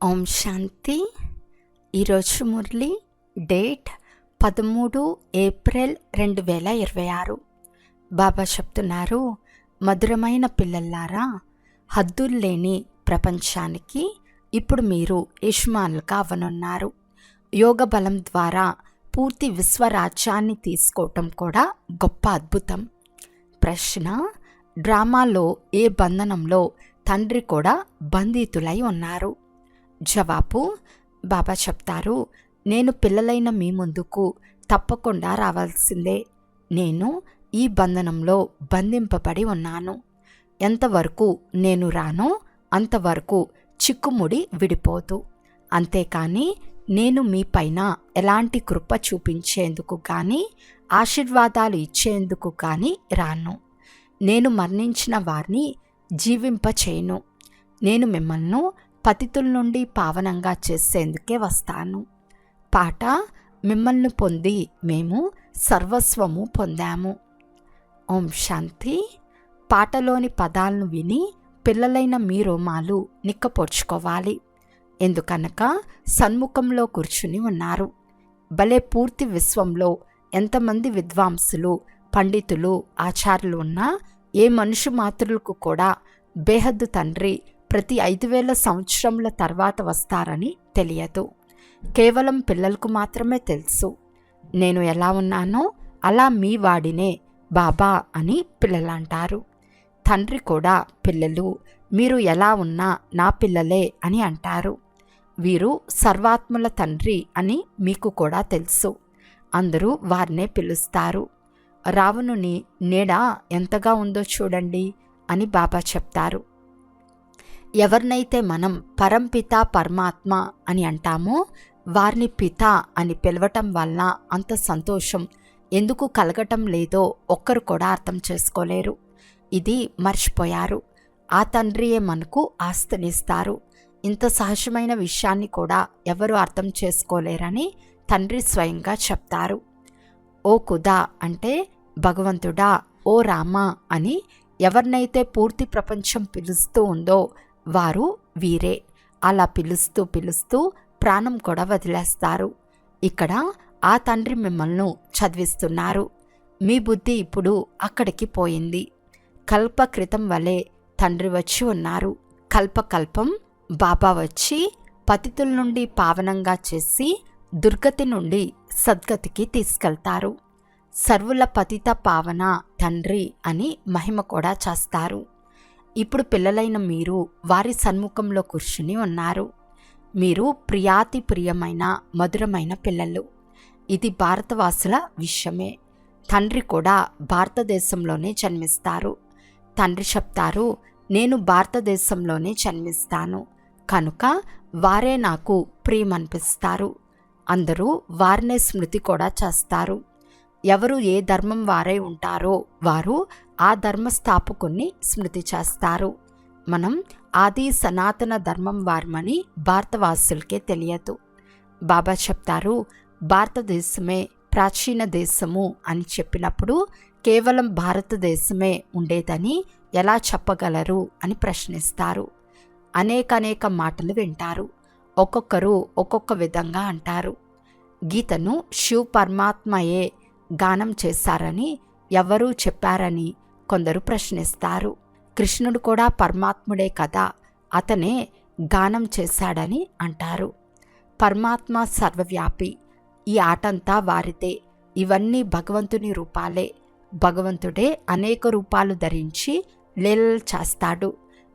ఓం శాంతి. ఈరోజు Murali date 13 April 2026. బాబా చెప్తున్నారు, మధురమైన పిల్లల్లారా, హద్దుల్లేని ప్రపంచానికి ఇప్పుడు మీరు యజమానులుగా అవ్వనున్నారు. యోగ బలం ద్వారా పూర్తి విశ్వరాజ్యాన్ని తీసుకోవటం కూడా గొప్ప అద్భుతం. ప్రశ్న: డ్రామాలో ఏ బంధనంలో తండ్రి కూడా బంధితులై ఉన్నారు? జవాబు: బాబా చెప్తారు, నేను పిల్లలైన మీ ముందుకు తప్పకుండా రావాల్సిందే. నేను ఈ బంధనంలో బంధింపబడి ఉన్నాను. ఎంతవరకు నేను రానో అంతవరకు చిక్కుముడి విడిపోదు. అంతేకాని నేను మీ పైన ఎలాంటి కృప చూపించేందుకు కానీ ఆశీర్వాదాలు ఇచ్చేందుకు కానీ రాను. నేను మరణించిన వారిని జీవింపచేయను. నేను మిమ్మల్ని పతితుల నుండి పావనంగా చేసేందుకే వస్తాను. పాట: మిమ్మల్ని పొంది మేము సర్వస్వము పొందాము. ఓం శాంతి. పాటలోని పదాలను విని పిల్లలైన మీ రోమాలు నిక్కపొడుచుకోవాలి. ఎందుకనగా సన్ముఖంలో కూర్చుని ఉన్నారు. భలే పూర్తి విశ్వంలో ఎంతమంది విద్వాంసులు, పండితులు, ఆచార్యులు ఉన్నా ఏ మనుషు మాతృలకు కూడా బేహద్దు తండ్రి ప్రతి 5000 సంవత్సరముల తర్వాత వస్తారని తెలియదు. కేవలం పిల్లలకు మాత్రమే తెలుసు. నేను ఎలా ఉన్నానో అలా మీ వాడినే బాబా అని పిల్లలు అంటారు. తండ్రి కూడా పిల్లలు మీరు ఎలా ఉన్నా నా పిల్లలే అని అంటారు. వీరు సర్వాత్మల తండ్రి అని మీకు కూడా తెలుసు. అందరూ వారినే పిలుస్తారు. రావణుని నీడ ఎంతగా ఉందో చూడండి అని బాబా చెప్తారు. ఎవరినైతే మనం పరంపిత పరమాత్మ అని అంటామో వారిని పిత అని పిలవటం వల్ల అంత సంతోషం ఎందుకు కలగటం లేదో ఒక్కరు కూడా అర్థం చేసుకోలేరు. ఇది మర్చిపోయారు. ఆ తండ్రియే మనకు ఆస్తినిస్తారు. ఇంత సహజమైన విషయాన్ని కూడా ఎవరు అర్థం చేసుకోలేరని తండ్రి స్వయంగా చెప్తారు. ఓ ఖుదా అంటే భగవంతుడా, ఓ రామా అని ఎవరినైతే పూర్తి ప్రపంచం పిలుస్తూ ఉందో వారు వీరే. అలా పిలుస్తూ పిలుస్తూ ప్రాణం కూడా వదిలేస్తారు. ఇక్కడ ఆ తండ్రి మిమ్మల్ని చదివిస్తున్నారు. మీ బుద్ధి ఇప్పుడు అక్కడికి పోయింది. కల్ప క్రితం వలె తండ్రి వచ్చి ఉన్నారు. కల్పకల్పం బాబా వచ్చి పతితుల నుండి పావనంగా చేసి దుర్గతి నుండి సద్గతికి తీసుకెళ్తారు. సర్వుల పతిత పావన తండ్రి అని మహిమ కూడా చేస్తారు. ఇప్పుడు పిల్లలైన మీరు వారి సన్ముఖంలో కూర్చుని ఉన్నారు. మీరు ప్రియాతి ప్రియమైన మధురమైన పిల్లలు. ఇది భారతవాసుల విషయమే. తండ్రి కూడా భారతదేశంలోనే జన్మిస్తారు. తండ్రి చెప్తారు, నేను భారతదేశంలోనే జన్మిస్తాను కనుక వారే నాకు ప్రియమనిపిస్తారు. అందరూ వారినే స్మృతి కూడా చేస్తారు. ఎవరు ఏ ధర్మం వారై ఉంటారో వారు ఆ ధర్మస్థాపకుని స్మృతి చేస్తారు. మనం ఆది సనాతన ధర్మం వారమని భారతవాసులకే తెలియదు. బాబా చెప్తారు, భారతదేశమే ప్రాచీన దేశము అని చెప్పినప్పుడు కేవలం భారతదేశమే ఉండేదని ఎలా చెప్పగలరు అని ప్రశ్నిస్తారు. అనేక మాటలు వింటారు. ఒక్కొక్కరు ఒక్కొక్క విధంగా అంటారు. గీతను శివ పరమాత్మయే గానం చేశారని ఎవరూ చెప్పారని కొందరు ప్రశ్నిస్తారు. కృష్ణుడు కూడా పరమాత్ముడే కదా, అతనే గానం చేశాడని అంటారు. పరమాత్మ సర్వవ్యాపి. ఈ ఆటంతా వారిదే. ఇవన్నీ భగవంతుని రూపాలే. భగవంతుడే అనేక రూపాలు ధరించి లీలలు చేస్తాడు.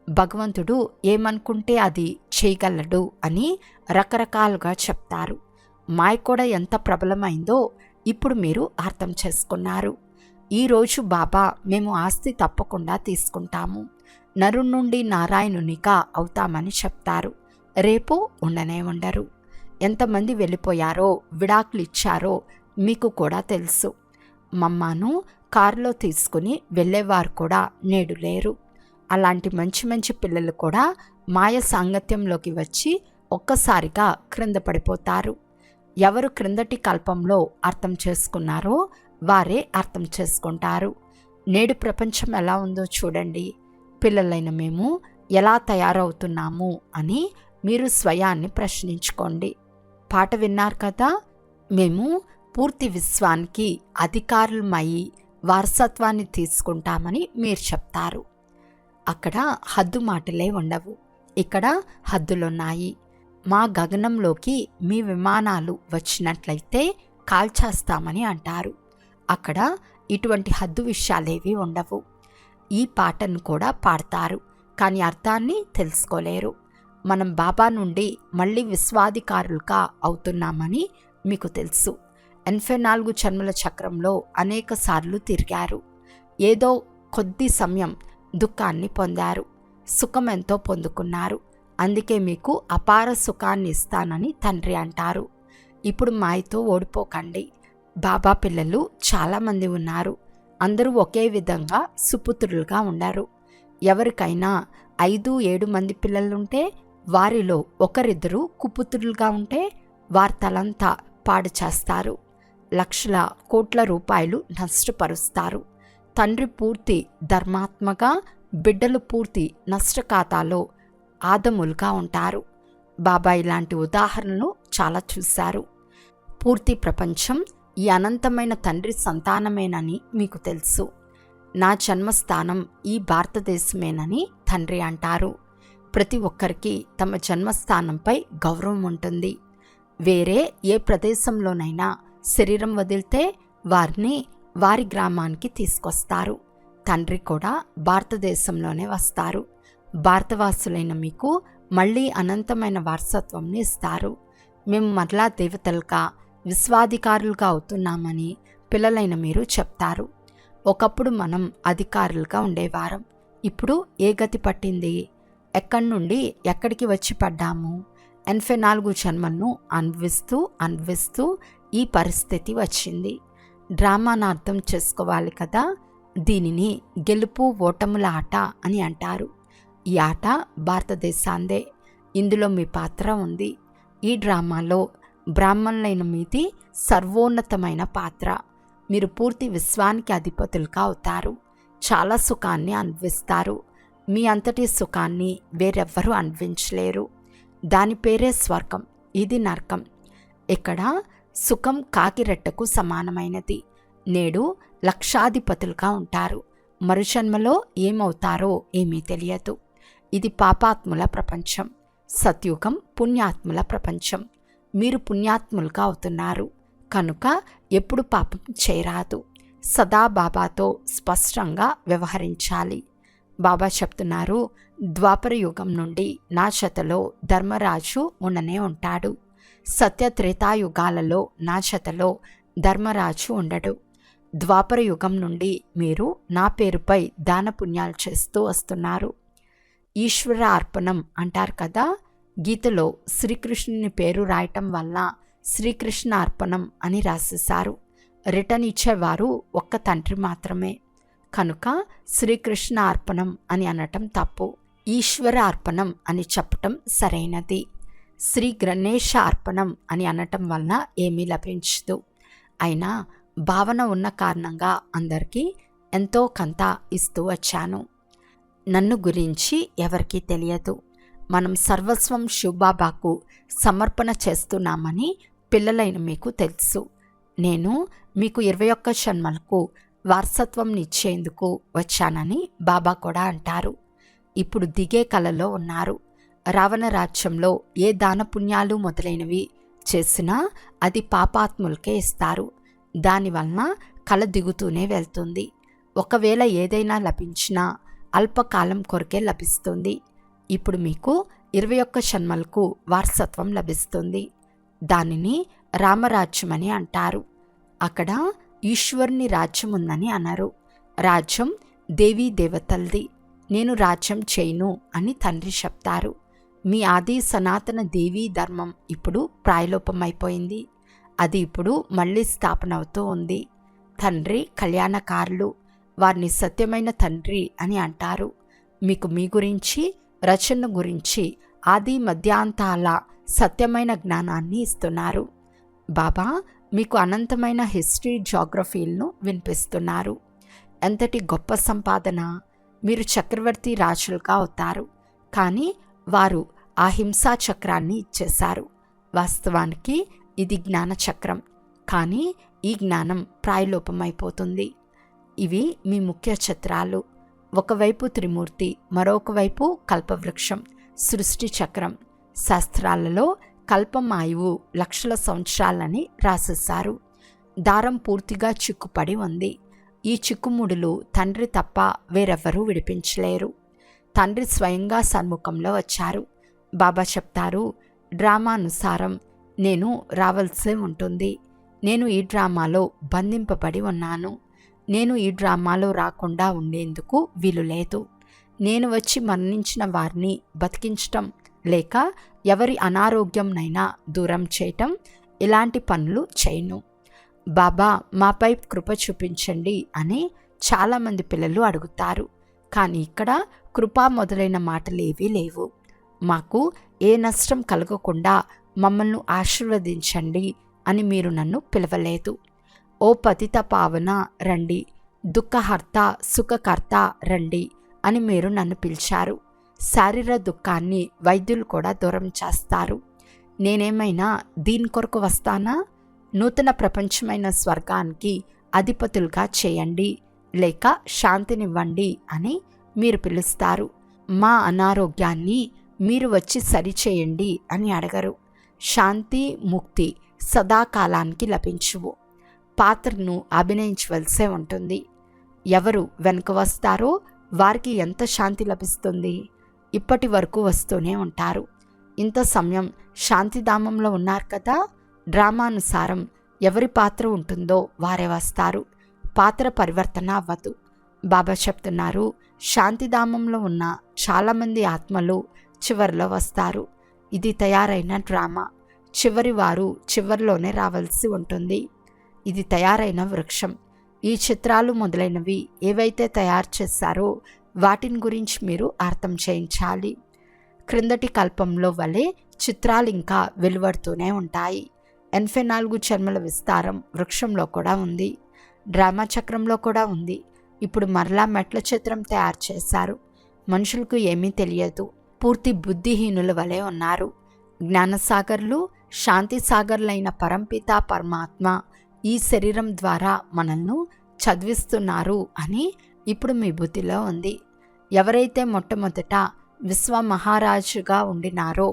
భగవంతుడు ఏమనుకుంటే అది చేయగలడు అని రకరకాలుగా చెప్తారు. మాయ కూడా ఎంత ప్రబలమైందో ఇప్పుడు మీరు అర్థం చేసుకున్నారు. ఈరోజు బాబా మేము ఆస్తి తప్పకుండా తీసుకుంటాము, నరు నుండి నారాయణునిగా అవుతామని చెప్తారు. రేపు ఉండనే ఉండరు. ఎంతమంది వెళ్ళిపోయారో, విడాకులు ఇచ్చారో మీకు కూడా తెలుసు. మమ్మను కారులో తీసుకుని వెళ్ళేవారు కూడా నేడు లేరు. అలాంటి మంచి పిల్లలు కూడా మాయ సాంగత్యంలోకి వచ్చి ఒక్కసారిగా క్రింద పడిపోతారు. ఎవరు క్రిందటి కల్పంలో అర్థం చేసుకున్నారో వారే అర్థం చేసుకుంటారు. నేడు ప్రపంచం ఎలా ఉందో చూడండి. పిల్లలైన మేము ఎలా తయారవుతున్నాము అని మీరు స్వయాన్ని ప్రశ్నించుకోండి. పాట విన్నారు కదా. మేము పూర్తి విశ్వానికి అధికారులమై వారసత్వాన్ని తీసుకుంటామని మీరు చెప్తారు. అక్కడ హద్దు మాటలే ఉండవు, ఇక్కడ హద్దులున్నాయి. మా గగనంలోకి మీ విమానాలు వచ్చినట్లయితే కాల్చేస్తామని అంటారు. అక్కడ ఇటువంటి హద్దు విషయాలేవి ఉండవు. ఈ పాటను కూడా పాడతారు, కానీ అర్థాన్ని తెలుసుకోలేరు. మనం బాబా నుండి మళ్ళీ విశ్వాధికారులుగా అవుతున్నామని మీకు తెలుసు. 84 జన్మల చక్రంలో అనేక సార్లు తిరిగారు. ఏదో కొద్ది సమయం దుఃఖాన్ని పొందారు, సుఖం ఎంతో పొందుకున్నారు. అందుకే మీకు అపార సుఖాన్ని ఇస్తానని తండ్రి అంటారు. ఇప్పుడు మాయతో ఓడిపోకండి. బాబా పిల్లలు చాలామంది ఉన్నారు. అందరూ ఒకే విధంగా సుపుత్రులుగా ఉండరు. ఎవరికైనా 5-7 మంది పిల్లలుంటే వారిలో ఒకరిద్దరు కుపుత్రులుగా ఉంటే వారి తలంతా పాడు చేస్తారు. లక్షల కోట్ల రూపాయలు నష్టపరుస్తారు. తండ్రి పూర్తి ధర్మాత్మగా, బిడ్డలు పూర్తి నష్ట ఖాతాలో ఆదములుగా ఉంటారు. బాబా ఇలాంటి ఉదాహరణలు చాలా చూశారు. పూర్తి ప్రపంచం ఈ అనంతమైన తండ్రి సంతానమేనని మీకు తెలుసు. నా జన్మస్థానం ఈ భారతదేశమేనని తండ్రి అంటారు. ప్రతి ఒక్కరికి తమ జన్మస్థానంపై గౌరవం ఉంటుంది. వేరే ఏ ప్రదేశంలోనైనా శరీరం వదిలితే వారిని వారి గ్రామానికి తీసుకొస్తారు. తండ్రి కూడా భారతదేశంలోనే వస్తారు. భారతవాసులైన మీకు మళ్ళీ అనంతమైన వారసత్వంని ఇస్తారు. మేము మరలా దేవతలుగా, విశ్వాధికారులుగా అవుతున్నామని పిల్లలైన మీరు చెప్తారు. ఒకప్పుడు మనం అధికారులుగా ఉండేవారం. ఇప్పుడు ఏ గతి పట్టింది? ఎక్కడి నుండి ఎక్కడికి వచ్చి పడ్డాము? 84 జన్మలను అనుభవిస్తూ ఈ పరిస్థితి వచ్చింది. డ్రామాను అర్థం చేసుకోవాలి కదా. దీనిని గెలుపు ఓటముల ఆట అని అంటారు. ఈ ఆట భారతదేశాందే. ఇందులో మీ పాత్ర ఉంది. ఈ డ్రామాలో బ్రాహ్మణులైన మీది సర్వోన్నతమైన పాత్ర. మీరు పూర్తి విశ్వానికి అధిపతులుగా అవుతారు. చాలా సుఖాన్ని అనుభవిస్తారు. మీ అంతటి సుఖాన్ని వేరెవ్వరూ అనుభవించలేరు. దాని పేరే స్వర్గం, ఇది నరకం. ఇక్కడ సుఖం కాకిరెట్టకు సమానమైనది. నేడు లక్షాధిపతులుగా ఉంటారు. మరుజన్మలో ఏమవుతారో ఏమీ తెలియదు. ఇది పాపాత్ముల ప్రపంచం. సత్యుగం పుణ్యాత్ముల ప్రపంచం. మీరు పుణ్యాత్ములుగా అవుతున్నారు కనుక ఎప్పుడు పాపం చేయరాదు. సదా బాబాతో స్పష్టంగా వ్యవహరించాలి. బాబా చెప్తున్నారు, ద్వాపర యుగం నుండి నా చేతలో ధర్మరాజు ఉండనే ఉంటాడు. సత్యత్రేతాయుగాలలో నా చేతలో ధర్మరాజు ఉండడు. ద్వాపర యుగం నుండి మీరు నా పేరుపై దాన పుణ్యాలు చేస్తూ వస్తున్నారు. ఈశ్వర అర్పణం అంటారు కదా. గీతలో శ్రీకృష్ణుని పేరు రాయటం వల్ల శ్రీకృష్ణ అర్పణం అని రాసేశారు. రిటర్న్ ఇచ్చేవారు ఒక్క తండ్రి మాత్రమే కనుక శ్రీకృష్ణ అర్పణం అని అనటం తప్పు. ఈశ్వర అర్పణం అని చెప్పటం సరైనది. శ్రీ గణేశ అర్పణం అని అనటం వలన ఏమీ లభించదు. అయినా భావన ఉన్న కారణంగా అందరికీ ఎంతో కొంత ఇస్తూ వచ్చాను. నన్ను గురించి ఎవరికీ తెలియదు. మనం సర్వస్వం శివబాబాకు సమర్పణ చేస్తున్నామని పిల్లలైన మీకు తెలుసు. నేను మీకు 21 జన్మలకు వారసత్వం ఇచ్చేందుకు వచ్చానని బాబా కూడా అంటారు. ఇప్పుడు దిగే కలలో ఉన్నారు. రావణ రాజ్యంలో ఏ దాన పుణ్యాలు మొదలైనవి చేసినా అది పాపాత్ములకే ఇస్తారు. దానివలన కల దిగుతూనే వెళ్తుంది. ఒకవేళ ఏదైనా లభించినా అల్పకాలం కొరకే లభిస్తుంది. ఇప్పుడు మీకు 21 జన్మలకు వారసత్వం లభిస్తుంది. దానిని రామరాజ్యమని అంటారు. అక్కడ ఈశ్వరుని రాజ్యం ఉందని అనరు. రాజ్యం దేవీ దేవతలది. నేను రాజ్యం చేయను అని తండ్రి చెప్తారు. మీ ఆది సనాతన దేవీ ధర్మం ఇప్పుడు ప్రాయలోపమైపోయింది. అది ఇప్పుడు మళ్ళీ స్థాపన అవుతూ ఉంది. తండ్రి కళ్యాణకారులు. వారిని సత్యమైన తండ్రి అని అంటారు. మీకు మీ గురించి, రచన గురించి ఆది మధ్యాంతాల సత్యమైన జ్ఞానాన్ని ఇస్తున్నారు. బాబా మీకు అనంతమైన హిస్టరీ, జాగ్రఫీలను వినిపిస్తున్నారు. ఎంతటి గొప్ప సంపాదన! మీరు చక్రవర్తి రాజులుగా అవుతారు. కానీ వారు ఆ హింసా చక్రాన్ని ఇచ్చేశారు. వాస్తవానికి ఇది జ్ఞాన చక్రం, కానీ ఈ జ్ఞానం ప్రాయలోపమైపోతుంది. ఇవి మీ ముఖ్య చిత్రాలు. ఒకవైపు త్రిమూర్తి, మరొక వైపు కల్పవృక్షం, సృష్టి చక్రం. శాస్త్రాలలో కల్పమాయువు లక్షల సంవత్సరాలని రాసేశారు. దారం పూర్తిగా చిక్కుపడి ఉంది. ఈ చిక్కుముడులు తండ్రి తప్ప వేరెవ్వరూ విడిపించలేరు. తండ్రి స్వయంగా సన్ముఖంలో వచ్చారు. బాబా చెప్తారు, డ్రామానుసారం నేను రావాల్సి ఉంటుంది. నేను ఈ డ్రామాలో బంధింపబడి ఉన్నాను. నేను ఈ డ్రామాలో రాకుండా ఉండేందుకు వీలు లేదు. నేను వచ్చి మరణించిన వారిని బతికించటం లేక ఎవరి అనారోగ్యంనైనా దూరం చేయటం, ఇలాంటి పనులు చేయను. బాబా మాపై కృప చూపించండి అని చాలామంది పిల్లలు అడుగుతారు. కానీ ఇక్కడ కృప మొదలైన మాటలేవీ లేవు. మాకు ఏ నష్టం కలగకుండా మమ్మల్ని ఆశీర్వదించండి అని మీరు నన్ను పిలవలేదు. ఓ పతిత పావన రండి, దుఃఖహర్త సుఖకర్త రండి అని మీరు నన్ను పిలిచారు. శారీర దుఃఖాన్ని వైద్యులు కూడా దూరం చేస్తారు. నేనేమైనా దీని కొరకు వస్తానా? నూతన ప్రపంచమైన స్వర్గానికి అధిపతులుగా చేయండి లేక శాంతినివ్వండి అని మీరు పిలుస్తారు. మా అనారోగ్యాన్ని మీరు వచ్చి సరిచేయండి అని అడగరు. శాంతి ముక్తి సదాకాలానికి లభించువు. పాత్రను అభినయించవలసే ఉంటుంది. ఎవరు వెనుక వస్తారో వారికి ఎంత శాంతి లభిస్తుంది? ఇప్పటి వరకు వస్తూనే ఉంటారు. ఇంత సమయం శాంతిధామంలో ఉన్నారు కదా. డ్రామానుసారం ఎవరి పాత్ర ఉంటుందో వారే వస్తారు. పాత్ర పరివర్తన అవ్వదు. బాబా చెప్తున్నారు, శాంతిధామంలో ఉన్న చాలామంది ఆత్మలు చివరిలో వస్తారు. ఇది తయారైన డ్రామా. చివరి వారు చివరిలోనే రావాల్సి ఉంటుంది. ఇది తయారైన వృక్షం. ఈ చిత్రాలు మొదలైనవి ఏవైతే తయారు చేశారో వాటిని గురించి మీరు అర్థం చేయించాలి. క్రిందటి కల్పంలో వలె చిత్రాలు ఇంకా వెలువడుతూనే ఉంటాయి. 84 జన్మల విస్తారం వృక్షంలో కూడా ఉంది, డ్రామా చక్రంలో కూడా ఉంది. ఇప్పుడు మరలా మెట్ల చిత్రం తయారు చేశారు. మనుషులకు ఏమీ తెలియదు. పూర్తి బుద్ధిహీనుల వలె ఉన్నారు. జ్ఞానసాగర్లు, శాంతి సాగర్లైన పరంపిత పరమాత్మ ఈ శరీరం ద్వారా మనల్ని చదివిస్తున్నారు అని ఇప్పుడు మీ బుద్ధిలో ఉంది. ఎవరైతే మొట్టమొదట విశ్వ మహారాజుగా ఉండినారో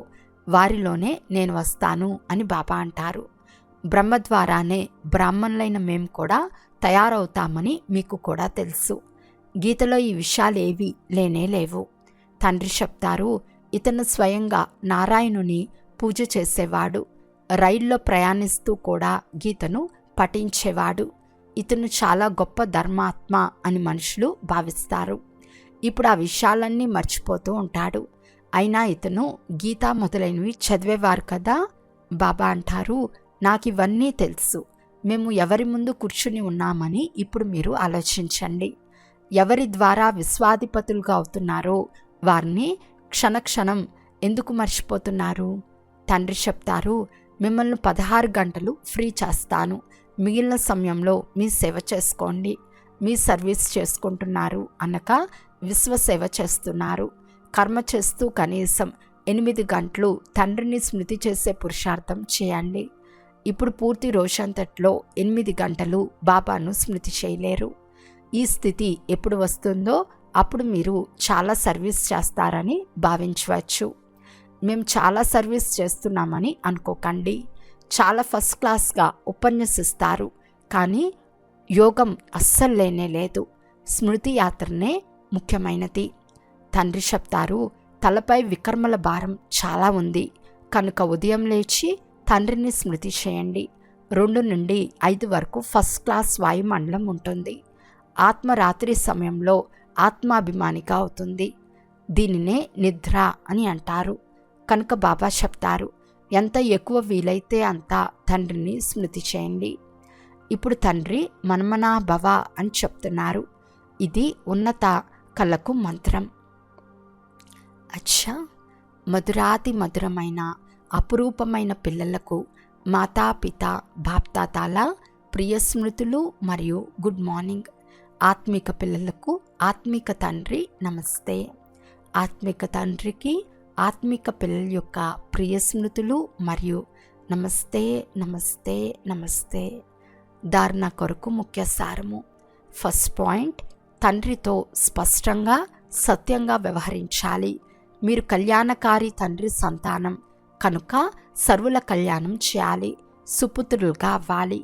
వారిలోనే నేను వస్తాను అని బాబా అంటారు. బ్రహ్మ ద్వారానే బ్రాహ్మణులైన మేము కూడా తయారవుతామని మీకు కూడా తెలుసు. గీతలో ఈ విషయాలు ఏవి లేనే లేవు. తండ్రి చెప్తారు, ఇతను స్వయంగా నారాయణుని పూజ చేసేవాడు. రైల్లో ప్రయాణిస్తూ కూడా గీతను పఠించేవాడు. ఇతను చాలా గొప్ప ధర్మాత్మ అని మనుషులు భావిస్తారు. ఇప్పుడు ఆ విషయాలన్నీ మర్చిపోతూ ఉంటాడు. అయినా ఇతను గీత మొదలైనవి చదివేవారు కదా. బాబా అంటారు, నాకు ఇవన్నీ తెలుసు. మేము ఎవరి ముందు కూర్చుని ఉన్నామని ఇప్పుడు మీరు ఆలోచించండి. ఎవరి ద్వారా విశ్వాధిపతులుగా అవుతున్నారో వారిని క్షణక్షణం ఎందుకు మర్చిపోతున్నారు? తండ్రి చెప్తారు, మిమ్మల్ని 16 గంటలు ఫ్రీ చేస్తాను. మిగిలిన సమయంలో మీ సేవ చేసుకోండి. మీ సర్వీస్ చేసుకుంటున్నారు అనక విశ్వసేవ చేస్తున్నారు. కర్మ చేస్తూ కనీసం 8 గంటలు తండ్రిని స్మృతి చేసే పురుషార్థం చేయండి. ఇప్పుడు పూర్తి రోజంతట్లో 8 గంటలు బాబాను స్మృతి చేయలేరు. ఈ స్థితి ఎప్పుడు వస్తుందో అప్పుడు మీరు చాలా సర్వీస్ చేస్తారని భావించవచ్చు. మేము చాలా సర్వీస్ చేస్తున్నామని అనుకోకండి. చాలా ఫస్ట్ క్లాస్గా ఉపన్యసిస్తారు, కానీ యోగం అస్సలు లేనే లేదు. స్మృతి యాత్రనే ముఖ్యమైనది. తండ్రి చెప్తారు, తలపై వికర్మల భారం చాలా ఉంది కనుక ఉదయం లేచి తండ్రిని స్మృతి చేయండి. 2 నుండి 5 వరకు ఫస్ట్ క్లాస్ వాయుమండలం ఉంటుంది. ఆత్మ రాత్రి సమయంలో ఆత్మాభిమానిగా అవుతుంది. దీనినే నిద్ర అని అంటారు. కనుక బాబా చెప్తారు, ఎంత ఎక్కువ వీలైతే అంత తండ్రిని స్మృతి చేయండి. ఇప్పుడు తండ్రి మన్మనా భవ అని చెప్తున్నారు. ఇది ఉన్నత కళకు మంత్రం. అచ్చా, మధురాతి మధురమైన అపురూపమైన పిల్లలకు మాతాపిత బాప్తాతాల ప్రియ స్మృతులు మరియు గుడ్ మార్నింగ్. ఆత్మిక పిల్లలకు ఆత్మిక తండ్రి నమస్తే. ఆత్మిక తండ్రికి ఆత్మిక పిల్లల యొక్క ప్రియ స్మృతులు మరియు నమస్తే నమస్తే నమస్తే. ధారణ కొరకు ముఖ్య సారము. ఫస్ట్ పాయింట్, తండ్రితో స్పష్టంగా సత్యంగా వ్యవహరించాలి. మీరు కళ్యాణకారి తండ్రి సంతానం కనుక సర్వుల కళ్యాణం చేయాలి, సుపుత్రులుగా అవ్వాలి.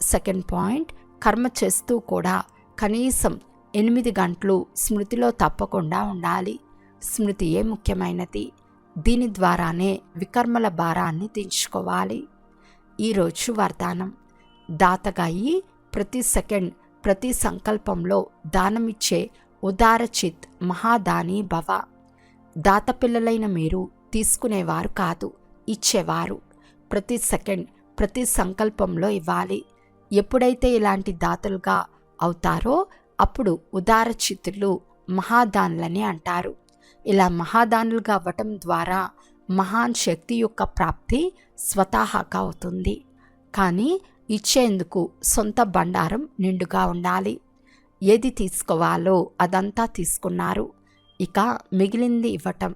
సెకండ్ పాయింట్, కర్మ చేస్తూ కూడా కనీసం 8 గంటలు స్మృతిలో తప్పకుండా ఉండాలి. స్మృతియే ముఖ్యమైనది. దీని ద్వారానే వికర్మల భారాన్ని దించుకోవాలి. ఈరోజు వరదానం. దాతగా అయి ప్రతి సెకండ్ ప్రతి సంకల్పంలో దానమిచ్చే ఉదారచిత్ మహాదాని భవ. దాత పిల్లలైన మీరు తీసుకునేవారు కాదు, ఇచ్చేవారు. ప్రతి సెకండ్ ప్రతి సంకల్పంలో ఇవ్వాలి. ఎప్పుడైతే ఇలాంటి దాతలుగా అవుతారో అప్పుడు ఉదారచిత్తులు మహాదానులని అంటారు. ఇలా మహాదానులుగా అవ్వటం ద్వారా మహాన్ శక్తి యొక్క ప్రాప్తి స్వతహాగా అవుతుంది. కానీ ఇచ్చేందుకు సొంత బండారం నిండుగా ఉండాలి. ఏది తీసుకోవాలో అదంతా తీసుకున్నారు, ఇక మిగిలింది ఇవ్వటం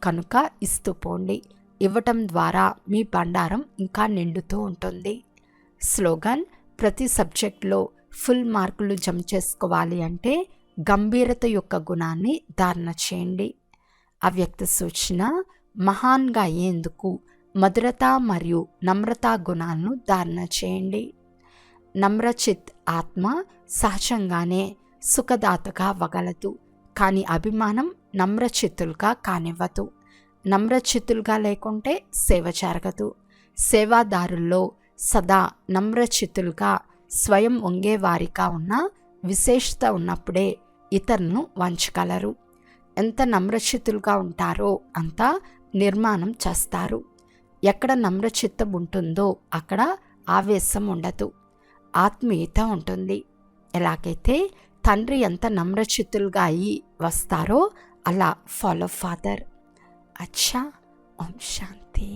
కనుక ఇస్తూ పోండి. ఇవ్వటం ద్వారా మీ బండారం ఇంకా నిండుతూ ఉంటుంది. స్లోగన్. ప్రతి సబ్జెక్ట్లో ఫుల్ మార్కులు జమ చేసుకోవాలి అంటే గంభీరత యొక్క గుణాన్ని ధారణ చేయండి. అవ్యక్త సూచన. మహాన్గా అయ్యేందుకు మధురత మరియు నమ్రతా గుణాలను ధారణ చేయండి. నమ్రచిత్ ఆత్మ సహజంగానే సుఖదాతగా అవ్వగలదు, కానీ అభిమానం నమ్రచిత్తులుగా కానివ్వదు. నమ్రచిత్తులుగా లేకుంటే సేవ జరగదు. సేవాదారుల్లో సదా నమ్రచిత్తులుగా స్వయం వంగేవారిగా ఉన్న విశేషత ఉన్నప్పుడే ఇతరులను వంచగలరు. ఎంత నమ్రచిత్తులుగా ఉంటారో అంత నిర్మాణం చేస్తారు. ఎక్కడ నమ్రచిత్తం ఉంటుందో అక్కడ ఆవేశం ఉండదు, ఆత్మీయత ఉంటుంది. ఎలాగైతే తండ్రి ఎంత నమ్రచిత్తులుగా అయి వస్తారో అలా ఫాలో ఫాదర్. అచ్చా. ఓం శాంతి.